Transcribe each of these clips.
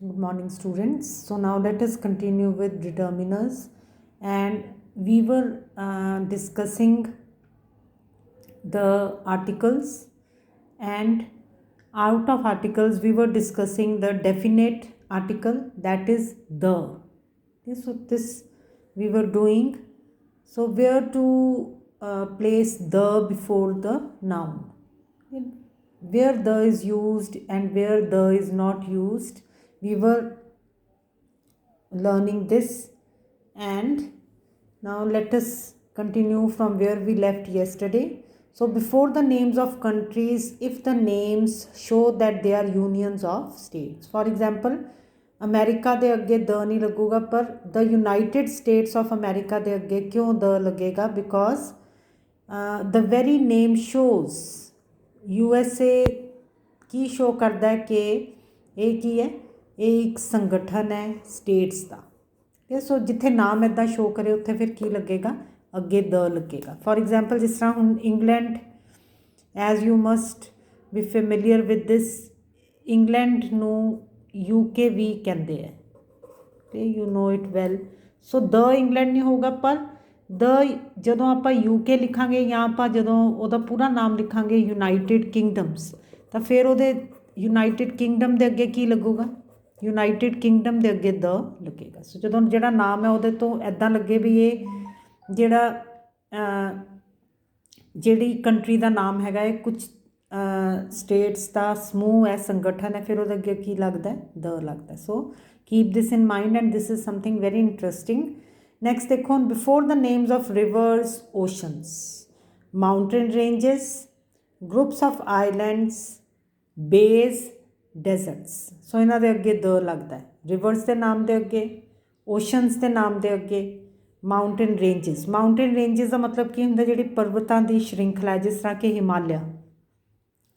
Good morning, students. So now let us continue with determiners, and we were discussing the articles, and out of articles we were discussing the definite article, that is the. Okay, so this we were doing. So where to place the before the noun, where the is used and where the is not used, we were learning this. And now let us continue from where we left yesterday. So before the names of countries, if the names show that they are unions of states, for example, America ਦੇ ਅੱਗੇ the ਨਹੀਂ ਲੱਗੂਗਾ, ਪਰ ਦ United States of America ਦੇ ਅੱਗੇ ਕਿਉਂ ਦ ਲੱਗੇਗਾ? Because the very name shows, USA Ki show ਕਰਦਾ ਹੈ ਕਿ ਇਹ ਕੀ ਹੈ, ਇਹ ਇੱਕ ਸੰਗਠਨ ਹੈ ਸਟੇਟਸ ਦਾ। ਠੀਕ, ਸੋ ਜਿੱਥੇ ਨਾਮ ਇੱਦਾਂ ਸ਼ੋ ਕਰੇ ਉੱਥੇ ਫਿਰ ਕੀ ਲੱਗੇਗਾ? ਅੱਗੇ ਦ ਲੱਗੇਗਾ। ਫੋਰ ਐਗਜ਼ਾਮਪਲ ਜਿਸ ਤਰ੍ਹਾਂ ਹੁਣ England, as you must B familiar with this, England ਨੂੰ UK ਵੀ ਕਹਿੰਦੇ ਹੈ, ਤੇ you know it well. So the England ਨਹੀਂ ਹੋਊਗਾ, ਪਰ ਦ ਜਦੋਂ ਆਪਾਂ UK ਲਿਖਾਂਗੇ ਜਾਂ ਆਪਾਂ ਜਦੋਂ ਉਹਦਾ ਪੂਰਾ ਨਾਮ ਲਿਖਾਂਗੇ ਯੂਨਾਈਟਿਡ ਕਿੰਗਡਮਸ, ਤਾਂ ਫਿਰ ਉਹਦੇ ਯੂਨਾਈਟਿਡ ਕਿੰਗਡਮ ਦੇ ਅੱਗੇ ਕੀ ਲੱਗੂਗਾ? ਯੂਨਾਈਟਿਡ ਕਿੰਗਡਮ ਦੇ ਅੱਗੇ ਦ ਲੱਗੇਗਾ। ਸੋ ਜਦੋਂ ਜਿਹੜਾ ਨਾਮ ਹੈ ਉਹਦੇ ਤੋਂ ਇੱਦਾਂ ਲੱਗੇ ਵੀ ਇਹ ਜਿਹੜਾ ਜਿਹੜੀ ਕੰਟਰੀ ਦਾ ਨਾਮ ਹੈਗਾ ਇਹ ਕੁਛ ਸਟੇਟਸ ਦਾ ਸਮੂਹ ਹੈ, ਸੰਗਠਨ ਹੈ, ਫਿਰ ਉਹਦੇ ਅੱਗੇ ਕੀ ਲੱਗਦਾ? ਦ ਲੱਗਦਾ। So keep this in mind, and this is something very interesting. Next ਦੇਖੋ, before the names of rivers, oceans, mountain ranges, groups of islands, bays, deserts. So ਇਹਨਾਂ ਦੇ ਅੱਗੇ ਦ ਲੱਗਦਾ ਹੈ। ਰਿਵਰਸ ਦੇ ਨਾਮ ਦੇ ਅੱਗੇ, ਓਸ਼ਨਸ ਦੇ ਨਾਮ ਦੇ ਅੱਗੇ, ਮਾਊਂਟੇਨ ਰੇਂਜਸ। ਮਾਊਂਟੇਨ ਰੇਂਜਸ ਦਾ ਮਤਲਬ ਕੀ ਹੁੰਦਾ? ਜਿਹੜੀ ਪਰਬਤਾਂ ਦੀ ਸ਼੍ਰਿੰਖਲਾ, ਜਿਸ ਤਰ੍ਹਾਂ ਕਿ ਹਿਮਾਲਿਆ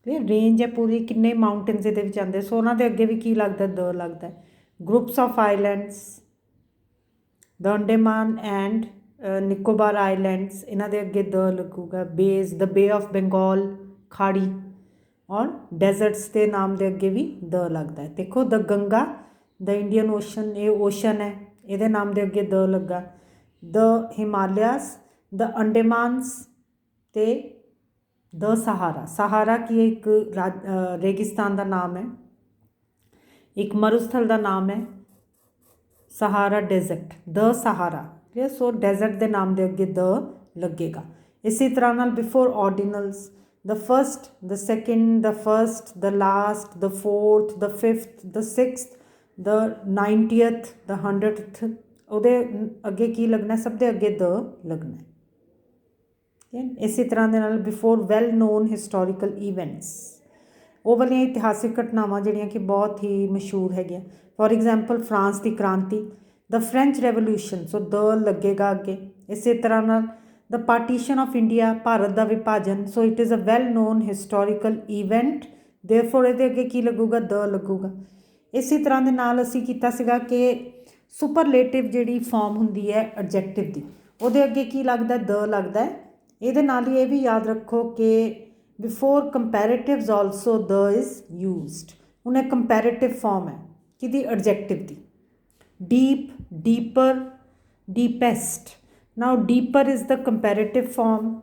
ਰੇਂਜ ਹੈ ਪੂਰੀ, ਕਿੰਨੇ ਮਾਊਂਟੇਨਸ ਇਹਦੇ ਵਿੱਚ ਆਉਂਦੇ, ਸੋ ਉਹਨਾਂ ਦੇ ਅੱਗੇ ਵੀ ਕੀ ਲੱਗਦਾ? ਦ ਲੱਗਦਾ। Groups of islands, the Andaman and Nicobar islands, ਇਹਨਾਂ ਦੇ ਅੱਗੇ ਦ ਲੱਗੂਗਾ। ਬੇਜ਼, ਦ ਬੇ ਆਫ ਬੰਗਾਲ, ਖਾੜੀ, ਔਰ ਡੈਜ਼ਰਟਸ ਦੇ ਨਾਮ ਦੇ ਅੱਗੇ ਵੀ ਦ ਲੱਗਦਾ ਹੈ। ਦੇਖੋ, ਦ ਗੰਗਾ, ਦ ਇੰਡੀਅਨ ਓਸ਼ਨ, ਇਹ ਓਸ਼ਨ ਹੈ, ਇਹਦੇ ਨਾਮ ਦੇ ਅੱਗੇ ਦ ਲੱਗਾ। ਦ ਹਿਮਾਲਿਆਸ, ਦ ਅੰਡੇਮਾਨਸ, ਅਤੇ ਦ ਸਹਾਰਾ। ਸਹਾਰਾ ਕੀ ਹੈ? ਇੱਕ ਰੇਗਿਸਤਾਨ ਦਾ ਨਾਮ ਹੈ, ਇੱਕ ਮਰੂਸਥਲ ਦਾ ਨਾਮ ਹੈ ਸਹਾਰਾ ਡੈਜ਼ਰਟ, ਦ ਸਹਾਰਾ। ਠੀਕ ਹੈ, ਸੋ ਡੈਜ਼ਰਟ ਦੇ ਨਾਮ ਦੇ ਅੱਗੇ ਦ ਲੱਗੇਗਾ। ਇਸੇ ਤਰ੍ਹਾਂ ਨਾਲ before ordinals, the first, the second, the first, the last, the fourth, the fifth, the sixth, the 90th, the 100th, ਉਹਦੇ ਅੱਗੇ ਕੀ ਲੱਗਣਾ? ਸਭ ਦੇ ਅੱਗੇ ਦ ਲੱਗਣਾ। ਇਸੇ ਤਰ੍ਹਾਂ ਦੇ ਨਾਲ before well known historical events, ਉਹ ਵਾਲੀਆਂ ਇਤਿਹਾਸਿਕ ਘਟਨਾਵਾਂ ਜਿਹੜੀਆਂ ਕਿ ਬਹੁਤ ਹੀ ਮਸ਼ਹੂਰ ਹੈਗੀਆਂ। ਫੋਰ ਐਗਜ਼ਾਮਪਲ ਫਰਾਂਸ ਦੀ ਕ੍ਰਾਂਤੀ, ਦ ਫਰੈਂਚ ਰੈਵੋਲਿਊਸ਼ਨ, ਸੋ ਦ ਲੱਗੇਗਾ ਅੱਗੇ। ਇਸੇ ਤਰ੍ਹਾਂ ਨਾਲ the partition of India, Bharat ਦਾ ਵਿਭਾਜਨ, so it is a well known historical event, therefore ਇਹਦੇ ਅੱਗੇ ਕੀ ਲੱਗੂਗਾ? ਦ ਲੱਗੂਗਾ। ਇਸੇ ਤਰ੍ਹਾਂ ਦੇ ਨਾਲ ਅਸੀਂ ਕੀਤਾ ਸੀਗਾ ਕਿ ਸੁਪਰਲੇਟਿਵ ਜਿਹੜੀ ਫਾਰਮ ਹੁੰਦੀ ਹੈ ਐਡਜੈਕਟਿਵ ਦੀ, ਉਹਦੇ ਅੱਗੇ ਕੀ ਲੱਗਦਾ? ਦ ਲੱਗਦਾ। ਇਹਦੇ ਨਾਲ ਹੀ ਇਹ ਵੀ ਯਾਦ ਰੱਖੋ ਕਿ before comparatives also the is used. ਹੁਣ ਇਹ ਕੰਪੈਰੇਟਿਵ ਫਾਰਮ ਹੈ ਕਿਹਦੀ? ਐਡਜੈਕਟਿਵ ਦੀ। Deep, deeper, deepest. Now deeper is the comparative form.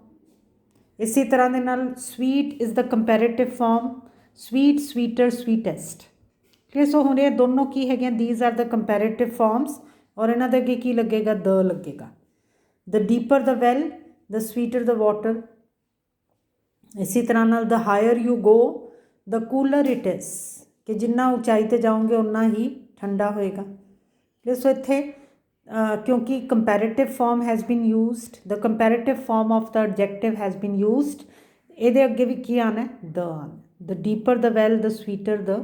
ਇਸੇ ਤਰ੍ਹਾਂ ਦੇ ਨਾਲ sweet is the comparative form, sweet, sweeter, sweetest. ਠੀਕ ਹੈ, ਸੋ ਹੁਣ ਇਹ ਦੋਨੋਂ ਕੀ ਹੈਗੀਆਂ? These are the comparative forms, ਔਰ ਇਹਨਾਂ ਦੇ ਅੱਗੇ ਕੀ ਲੱਗੇਗਾ? ਦ ਲੱਗੇਗਾ। The deeper the well, the sweeter the water. ਇਸੇ ਤਰ੍ਹਾਂ ਨਾਲ the higher you go, the cooler it is, ਕਿ ਜਿੰਨਾ ਉਚਾਈ 'ਤੇ ਜਾਓਗੇ ਓਨਾ ਹੀ ਠੰਡਾ ਹੋਏਗਾ। ਸੋ ਇੱਥੇ ਕਿਉਂਕਿ comparative form has been used, the comparative form of the adjective has been used, ਇਹਦੇ ਅੱਗੇ ਵੀ ਕੀ ਆਉਣਾ? ਦ ਆਉਣਾ। The deeper the well, the sweeter the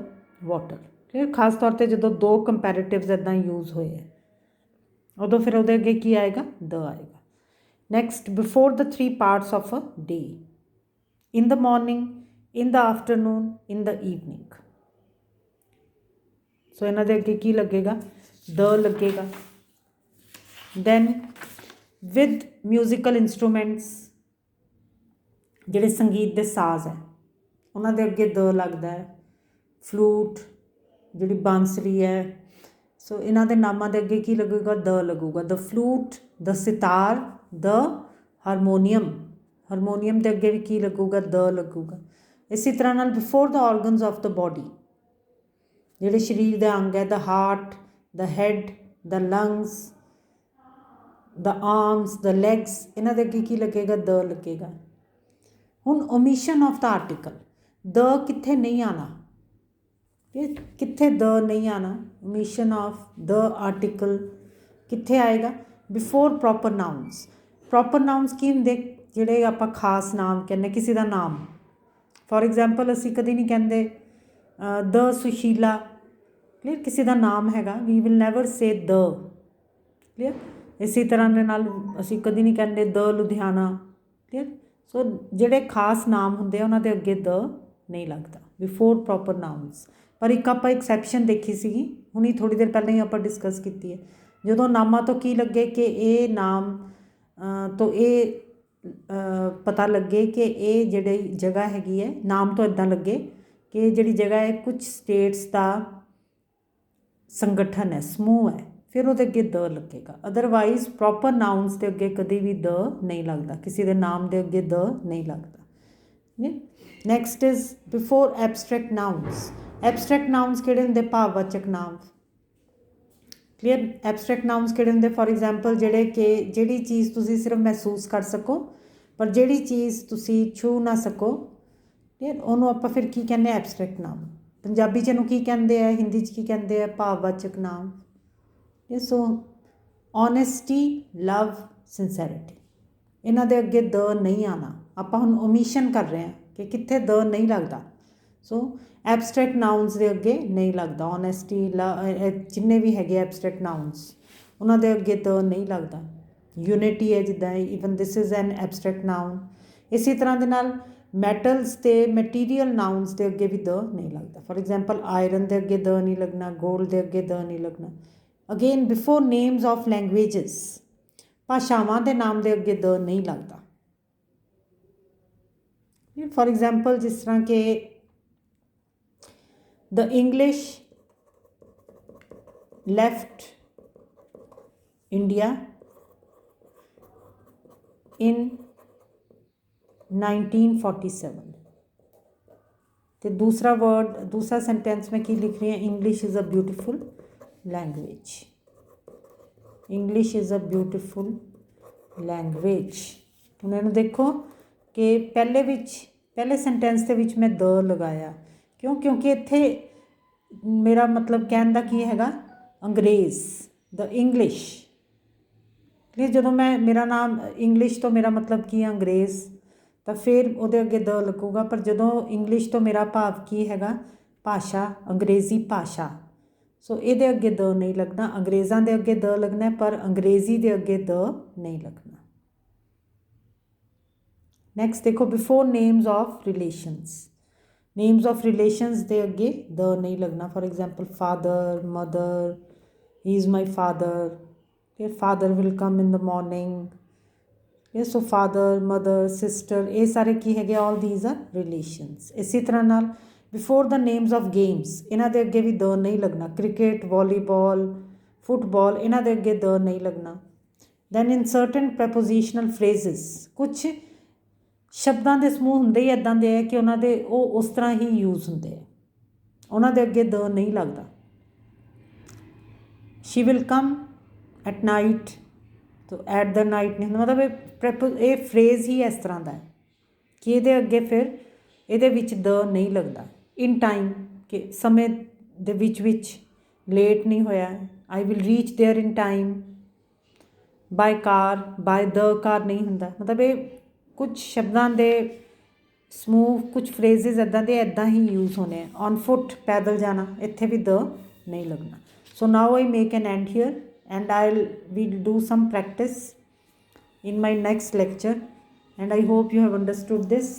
water. ਠੀਕ ਹੈ, ਖਾਸ ਤੌਰ 'ਤੇ ਜਦੋਂ ਦੋ ਕੰਪੈਰੇਟਿਵਸ ਇੱਦਾਂ ਯੂਜ਼ ਹੋਏ ਹੈ ਉਦੋਂ ਫਿਰ ਉਹਦੇ ਅੱਗੇ ਕੀ ਆਏਗਾ? ਦ ਆਏਗਾ। Next, before the 3 parts of a day, in the morning, in the afternoon, in the evening. So ਇਹਨਾਂ ਦੇ ਅੱਗੇ ਕੀ ਲੱਗੇਗਾ? ਦ ਲੱਗੇਗਾ। Then with musical instruments, ਜਿਹੜੇ ਸੰਗੀਤ ਦੇ ਸਾਜ਼ ਹੈ ਉਹਨਾਂ ਦੇ ਅੱਗੇ ਦ ਲੱਗਦਾ ਹੈ। ਫਲੂਟ, ਜਿਹੜੀ ਬਾਂਸਰੀ ਹੈ, ਸੋ ਇਹਨਾਂ ਦੇ ਨਾਮਾਂ ਦੇ ਅੱਗੇ ਕੀ ਲੱਗੇਗਾ? ਦ ਲੱਗੂਗਾ। ਦ ਫਲੂਟ, ਦ ਸਿਤਾਰ, ਦ ਹਾਰਮੋਨੀਅਮ, ਹਾਰਮੋਨੀਅਮ ਦੇ ਅੱਗੇ ਵੀ ਕੀ ਲੱਗੂਗਾ? ਦ ਲੱਗੂਗਾ। ਇਸੇ ਤਰ੍ਹਾਂ ਨਾਲ before the organs of the body, ਜਿਹੜੇ ਸਰੀਰ ਦੇ ਅੰਗ ਹੈ, ਦ ਹਾਰਟ, ਦ ਹੈਡ, ਦ ਲੰਗਸ, ਦ ਆਰਮਸ, ਦ ਲੈਗਸ, ਇਹਨਾਂ ਦੇ ਅੱਗੇ ਕੀ ਲੱਗੇਗਾ? ਦ ਲੱਗੇਗਾ। ਹੁਣ ਓਮਿਸ਼ਨ ਆਫ ਦ ਆਰਟੀਕਲ, ਦ ਕਿੱਥੇ ਨਹੀਂ ਆਉਣਾ? ਕਿੱਥੇ ਦ ਨਹੀਂ ਆਉਣਾ? ਓਮਿਸ਼ਨ ਆਫ ਦ ਆਰਟੀਕਲ ਕਿੱਥੇ ਆਏਗਾ? Before proper nouns. Proper nouns ਕੀ ਹੁੰਦੇ? ਜਿਹੜੇ ਆਪਾਂ ਖਾਸ ਨਾਮ ਕਹਿੰਦੇ, ਕਿਸੇ ਦਾ ਨਾਮ। ਫੋਰ ਐਗਜ਼ਾਮਪਲ ਅਸੀਂ ਕਦੀ ਨਹੀਂ ਕਹਿੰਦੇ ਦ ਸੁਸ਼ੀਲਾ, ਕਲੀਅਰ, ਕਿਸੇ ਦਾ ਨਾਮ ਹੈਗਾ, we will never say the, clear. ਇਸੇ ਤਰ੍ਹਾਂ ਦੇ ਨਾਲ ਅਸੀਂ ਕਦੀ ਨਹੀਂ ਕਹਿੰਦੇ ਦ ਲੁਧਿਆਣਾ, ਕਲੀਅਰ। ਸੋ ਜਿਹੜੇ ਖਾਸ ਨਾਮ ਹੁੰਦੇ ਆ ਉਹਨਾਂ ਦੇ ਅੱਗੇ ਦ ਨਹੀਂ ਲੱਗਦਾ ਬਿਫੋਰ ਪ੍ਰੋਪਰ ਨਾਊਨਸ। ਪਰ ਇੱਕ ਆਪਾਂ ਐਕਸੈਪਸ਼ਨ ਦੇਖੀ ਸੀਗੀ, ਹੁਣੀ ਥੋੜ੍ਹੀ ਦੇਰ ਪਹਿਲਾਂ ਹੀ ਆਪਾਂ ਡਿਸਕਸ ਕੀਤੀ ਹੈ। ਜਦੋਂ ਨਾਮਾਂ ਤੋਂ ਕੀ ਲੱਗੇ ਕਿ ਇਹ ਨਾਮ ਤੋਂ ਇਹ ਪਤਾ ਲੱਗੇ ਕਿ ਇਹ ਜਿਹੜੀ ਜਗ੍ਹਾ ਹੈਗੀ ਹੈ, ਨਾਮ ਤੋਂ ਇੱਦਾਂ ਲੱਗੇ ਕਿ ਇਹ ਜਿਹੜੀ ਜਗ੍ਹਾ ਹੈ ਕੁਝ ਸਟੇਟਸ ਦਾ ਸੰਗਠਨ ਹੈ, ਸਮੂਹ ਹੈ, ਫਿਰ ਉਹਦੇ ਅੱਗੇ ਦ ਲੱਗੇਗਾ। ਅਦਰਵਾਈਜ਼ ਪ੍ਰੋਪਰ ਨਾਊਨਸ ਦੇ ਅੱਗੇ ਕਦੇ ਵੀ ਦ ਨਹੀਂ ਲੱਗਦਾ, ਕਿਸੇ ਦੇ ਨਾਮ ਦੇ ਅੱਗੇ ਦ ਨਹੀਂ ਲੱਗਦਾ। Next is before abstract nouns. Abstract nouns ਕਿਹੜੇ ਹੁੰਦੇ? ਭਾਵਵਾਚਕ ਨਾਮ, ਕਲੀਅਰ। ਐਬਸਟਰੈਕਟ ਨਾਊਨਸ ਕਿਹੜੇ ਹੁੰਦੇ? ਫੋਰ ਐਗਜ਼ਾਮਪਲ ਜਿਹੜੇ ਕਿ ਜਿਹੜੀ ਚੀਜ਼ ਤੁਸੀਂ ਸਿਰਫ ਮਹਿਸੂਸ ਕਰ ਸਕੋ, ਪਰ ਜਿਹੜੀ ਚੀਜ਼ ਤੁਸੀਂ ਛੂਹ ਨਾ ਸਕੋ, ਕਲੀਅਰ, ਉਹਨੂੰ ਆਪਾਂ ਫਿਰ ਕੀ ਕਹਿੰਦੇ? ਐਬਸਟਰੈਕਟ ਨਾਮ। ਪੰਜਾਬੀ 'ਚ ਇਹਨੂੰ ਕੀ ਕਹਿੰਦੇ ਆ? ਹਿੰਦੀ 'ਚ ਕੀ ਕਹਿੰਦੇ ਆ? ਭਾਵਵਾਚਕ ਨਾਮ। ਸੋ ਓਨੈਸਟੀ, ਲਵ, ਸਿੰਸੈਰਿਟੀ, ਇਹਨਾਂ ਦੇ ਅੱਗੇ ਦ ਨਹੀਂ ਆਉਣਾ। ਆਪਾਂ ਹੁਣ ਓਮਿਸ਼ਨ ਕਰ ਰਹੇ ਹਾਂ ਕਿ ਕਿੱਥੇ ਦ ਨਹੀਂ ਲੱਗਦਾ। ਸੋ ਐਬਸਟਰੈਕਟ ਨਾਊਨਸ ਦੇ ਅੱਗੇ ਨਹੀਂ ਲੱਗਦਾ। ਓਨੈਸਟੀ, ਜਿੰਨੇ ਵੀ ਹੈਗੇ ਐਬਸਟਰੈਕਟ ਨਾਊਨਸ, ਉਹਨਾਂ ਦੇ ਅੱਗੇ ਦ ਨਹੀਂ ਲੱਗਦਾ। ਯੂਨਿਟੀ ਹੈ ਜਿੱਦਾਂ, even this is an abstract known. ਇਸੇ ਤਰ੍ਹਾਂ ਦੇ ਨਾਲ ਮੈਟਲਸ ਅਤੇ ਮਟੀਰੀਅਲ ਨਾਊਨਸ ਦੇ ਅੱਗੇ ਵੀ ਦ ਨਹੀਂ ਲੱਗਦਾ। ਫੋਰ ਐਗਜ਼ਾਮਪਲ ਆਇਰਨ ਦੇ ਅੱਗੇ ਦ ਨਹੀਂ ਲੱਗਣਾ, ਗੋਲਡ ਦੇ ਅੱਗੇ ਦ ਨਹੀਂ ਲੱਗਣਾ। Again before names of languages, ਭਾਸ਼ਾਵਾਂ ਦੇ ਨਾਮ ਦੇ ਅੱਗੇ ਦ ਨਹੀਂ ਲੱਗਦਾ। ਫੋਰ ਐਗਜ਼ਾਮਪਲ ਜਿਸ ਤਰ੍ਹਾਂ ਕਿ ਦ ਇੰਗਲਿਸ਼ ਲੈਫਟ ਇੰਡੀਆ in 1947, तो दूसरा वर्ड, दूसरा सेंटेंस में की लिख रही है? English is a beautiful language. English is a beautiful language. उन्होंने देखो कि पहले सेंटेंस के विच मैं द लगाया, क्यों? क्योंकि इत्थे मेरा मतलब कहने का की हैगा अंग्रेज़, द इंग्लिश, प्लीज़। जो मैं मेरा नाम इंग्लिश तो मेरा मतलब की है अंग्रेज़, तो फिर वो अगे द लगूगा। पर जो इंग्लिश तो मेरा भाव की हैगा भाषा, अंग्रेज़ी भाषा, सो ये अगे द नहीं लगना। अंग्रेज़ों के अगे द लगना, पर अंग्रेज़ी के अगे द नहीं लगना। नैक्सट देखो before names of relations. Names of relations के अगे द नहीं लगना। For example father, mother, he is my father, father will come in the morning. So father, mother, sister, ये सारे की है, ऑल दीज आर रिलेशंस। इसी तरह नाल before the names of games, इन्हां दे अगे भी द नहीं लगना। क्रिकेट, वॉलीबॉल, फुटबॉल, इन्हां दे अगे द नहीं लगना। Then in certain prepositional phrases, कुछ शब्दां दे समूह हुंदे ही इदां दे है कि उन्हां दे वो उस तरह ही यूज़ हुंदे है, उन्हां दे अगे द नहीं लगदा। She will come at night, तो एट द नाइट नहीं, मतलब ये फ्रेज़ ही इस तरह का है कि ये अगे फिर ये द नहीं लगता। इन टाइम के समय दे विच लेट नहीं होया, I will reach there in time. By car, by the car नहीं होंदा, मतलब ये कुछ शब्दों के समूह, कुछ फ्रेजिज इदा ही यूज़ होने हैं। ऑन फुट, पैदल जाना, इत्थे भी द नहीं लगना। So now I make an and here and we'll do some practice in my next lecture, and I hope you have understood this.